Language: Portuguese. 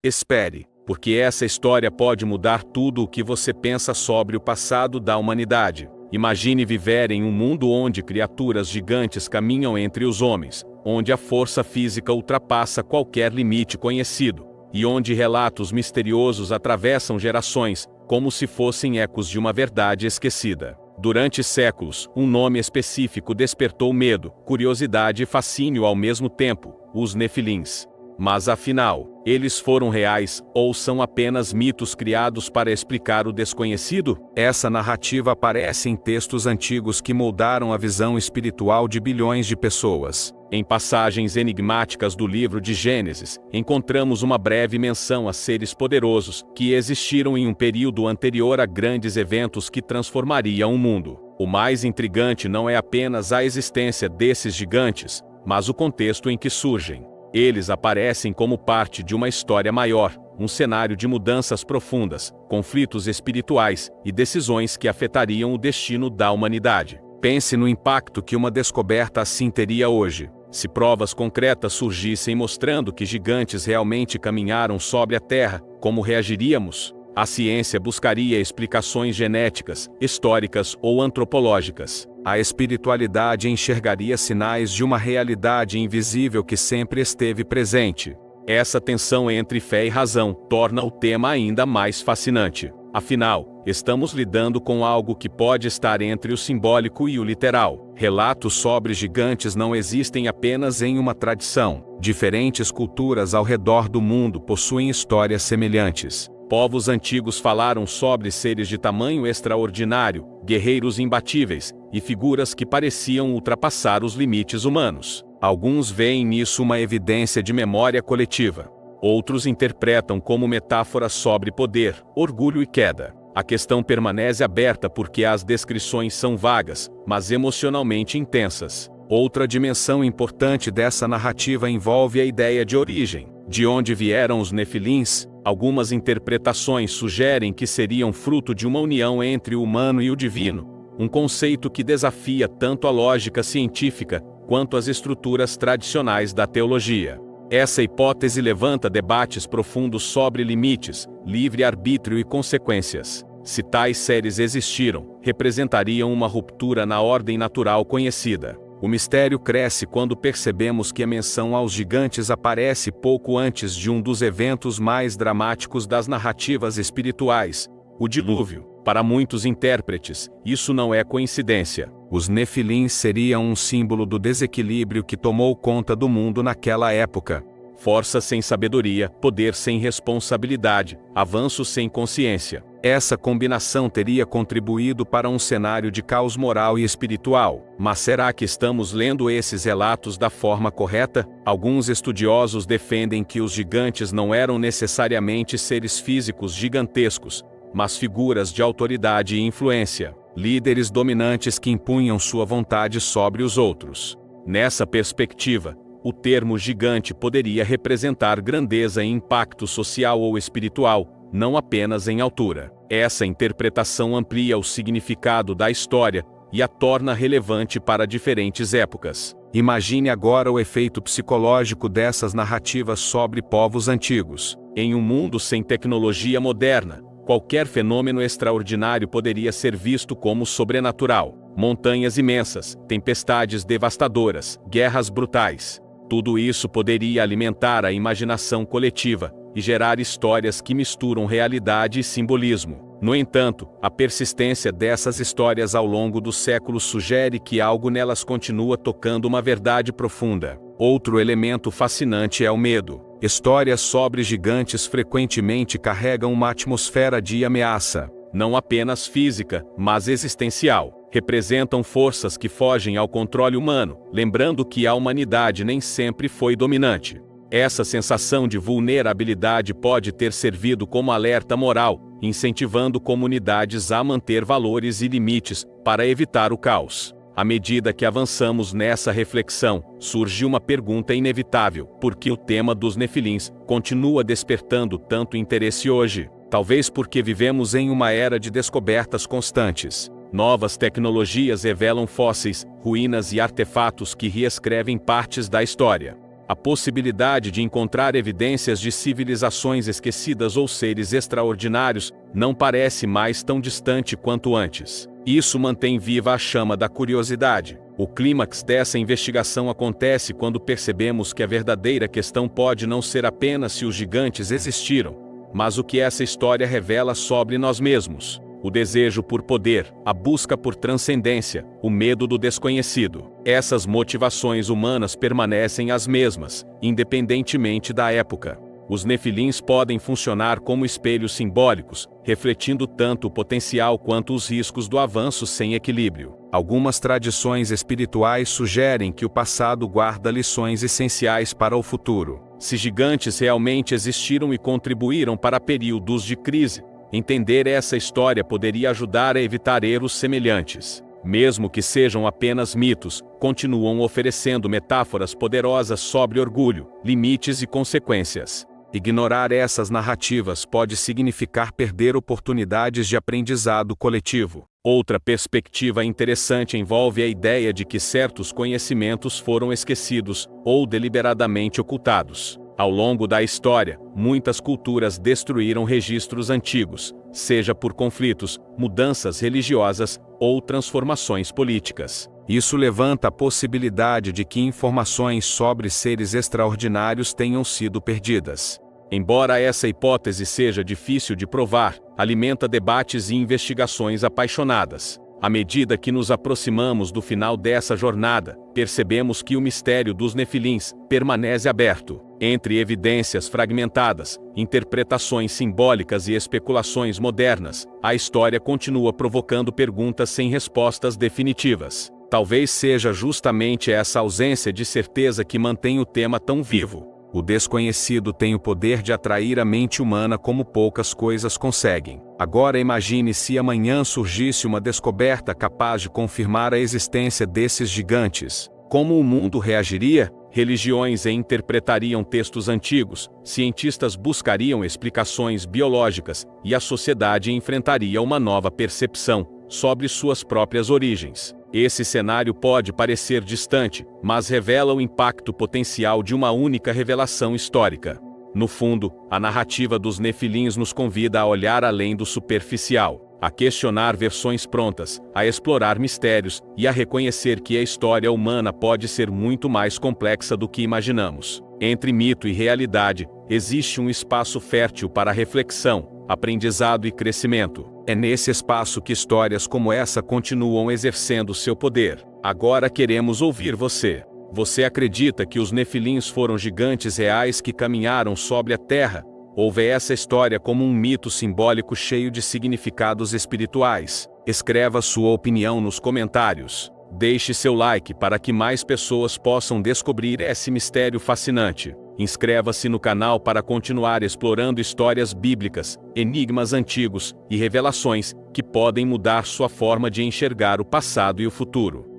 Espere, porque essa história pode mudar tudo o que você pensa sobre o passado da humanidade. Imagine viver em um mundo onde criaturas gigantes caminham entre os homens, onde a força física ultrapassa qualquer limite conhecido, e onde relatos misteriosos atravessam gerações, como se fossem ecos de uma verdade esquecida. Durante séculos, um nome específico despertou medo, curiosidade e fascínio ao mesmo tempo: os Nefilins. Mas afinal, eles foram reais, ou são apenas mitos criados para explicar o desconhecido? Essa narrativa aparece em textos antigos que moldaram a visão espiritual de bilhões de pessoas. Em passagens enigmáticas do livro de Gênesis, encontramos uma breve menção a seres poderosos que existiram em um período anterior a grandes eventos que transformariam o mundo. O mais intrigante não é apenas a existência desses gigantes, mas o contexto em que surgem. Eles aparecem como parte de uma história maior, um cenário de mudanças profundas, conflitos espirituais e decisões que afetariam o destino da humanidade. Pense no impacto que uma descoberta assim teria hoje. Se provas concretas surgissem mostrando que gigantes realmente caminharam sobre a Terra, como reagiríamos? A ciência buscaria explicações genéticas, históricas ou antropológicas. A espiritualidade enxergaria sinais de uma realidade invisível que sempre esteve presente. Essa tensão entre fé e razão torna o tema ainda mais fascinante. Afinal, estamos lidando com algo que pode estar entre o simbólico e o literal. Relatos sobre gigantes não existem apenas em uma tradição. Diferentes culturas ao redor do mundo possuem histórias semelhantes. Povos antigos falaram sobre seres de tamanho extraordinário, guerreiros imbatíveis, e figuras que pareciam ultrapassar os limites humanos. Alguns veem nisso uma evidência de memória coletiva. Outros interpretam como metáfora sobre poder, orgulho e queda. A questão permanece aberta porque as descrições são vagas, mas emocionalmente intensas. Outra dimensão importante dessa narrativa envolve a ideia de origem. De onde vieram os Nefilins? Algumas interpretações sugerem que seriam fruto de uma união entre o humano e o divino, um conceito que desafia tanto a lógica científica quanto as estruturas tradicionais da teologia. Essa hipótese levanta debates profundos sobre limites, livre-arbítrio e consequências. Se tais seres existiram, representariam uma ruptura na ordem natural conhecida. O mistério cresce quando percebemos que a menção aos gigantes aparece pouco antes de um dos eventos mais dramáticos das narrativas espirituais, o dilúvio. Para muitos intérpretes, isso não é coincidência. Os Nefilins seriam um símbolo do desequilíbrio que tomou conta do mundo naquela época. Força sem sabedoria, poder sem responsabilidade, avanço sem consciência. Essa combinação teria contribuído para um cenário de caos moral e espiritual. Mas será que estamos lendo esses relatos da forma correta? Alguns estudiosos defendem que os gigantes não eram necessariamente seres físicos gigantescos, mas figuras de autoridade e influência, líderes dominantes que impunham sua vontade sobre os outros. Nessa perspectiva, o termo gigante poderia representar grandeza e impacto social ou espiritual, não apenas em altura. Essa interpretação amplia o significado da história e a torna relevante para diferentes épocas. Imagine agora o efeito psicológico dessas narrativas sobre povos antigos. Em um mundo sem tecnologia moderna, qualquer fenômeno extraordinário poderia ser visto como sobrenatural. Montanhas imensas, tempestades devastadoras, guerras brutais. Tudo isso poderia alimentar a imaginação coletiva e gerar histórias que misturam realidade e simbolismo. No entanto, a persistência dessas histórias ao longo dos séculos sugere que algo nelas continua tocando uma verdade profunda. Outro elemento fascinante é o medo. Histórias sobre gigantes frequentemente carregam uma atmosfera de ameaça, não apenas física, mas existencial. Representam forças que fogem ao controle humano, lembrando que a humanidade nem sempre foi dominante. Essa sensação de vulnerabilidade pode ter servido como alerta moral, incentivando comunidades a manter valores e limites para evitar o caos. À medida que avançamos nessa reflexão, surge uma pergunta inevitável: por que o tema dos Nefilins continua despertando tanto interesse hoje? Talvez porque vivemos em uma era de descobertas constantes. Novas tecnologias revelam fósseis, ruínas e artefatos que reescrevem partes da história. A possibilidade de encontrar evidências de civilizações esquecidas ou seres extraordinários não parece mais tão distante quanto antes. Isso mantém viva a chama da curiosidade. O clímax dessa investigação acontece quando percebemos que a verdadeira questão pode não ser apenas se os gigantes existiram, mas o que essa história revela sobre nós mesmos. O desejo por poder, a busca por transcendência, o medo do desconhecido. Essas motivações humanas permanecem as mesmas, independentemente da época. Os nefilins podem funcionar como espelhos simbólicos, refletindo tanto o potencial quanto os riscos do avanço sem equilíbrio. Algumas tradições espirituais sugerem que o passado guarda lições essenciais para o futuro. Se gigantes realmente existiram e contribuíram para períodos de crise, entender essa história poderia ajudar a evitar erros semelhantes. Mesmo que sejam apenas mitos, continuam oferecendo metáforas poderosas sobre orgulho, limites e consequências. Ignorar essas narrativas pode significar perder oportunidades de aprendizado coletivo. Outra perspectiva interessante envolve a ideia de que certos conhecimentos foram esquecidos ou deliberadamente ocultados. Ao longo da história, muitas culturas destruíram registros antigos, seja por conflitos, mudanças religiosas ou transformações políticas. Isso levanta a possibilidade de que informações sobre seres extraordinários tenham sido perdidas. Embora essa hipótese seja difícil de provar, alimenta debates e investigações apaixonadas. À medida que nos aproximamos do final dessa jornada, percebemos que o mistério dos nefilins permanece aberto. Entre evidências fragmentadas, interpretações simbólicas e especulações modernas, a história continua provocando perguntas sem respostas definitivas. Talvez seja justamente essa ausência de certeza que mantém o tema tão vivo. O desconhecido tem o poder de atrair a mente humana como poucas coisas conseguem. Agora imagine se amanhã surgisse uma descoberta capaz de confirmar a existência desses gigantes. Como o mundo reagiria? Religiões interpretariam textos antigos, cientistas buscariam explicações biológicas, e a sociedade enfrentaria uma nova percepção sobre suas próprias origens. Esse cenário pode parecer distante, mas revela o impacto potencial de uma única revelação histórica. No fundo, a narrativa dos nefilins nos convida a olhar além do superficial, a questionar versões prontas, a explorar mistérios e a reconhecer que a história humana pode ser muito mais complexa do que imaginamos. Entre mito e realidade, existe um espaço fértil para reflexão, aprendizado e crescimento. É nesse espaço que histórias como essa continuam exercendo seu poder. Agora queremos ouvir você. Você acredita que os nefilins foram gigantes reais que caminharam sobre a terra? Ou vê essa história como um mito simbólico cheio de significados espirituais? Escreva sua opinião nos comentários. Deixe seu like para que mais pessoas possam descobrir esse mistério fascinante. Inscreva-se no canal para continuar explorando histórias bíblicas, enigmas antigos e revelações que podem mudar sua forma de enxergar o passado e o futuro.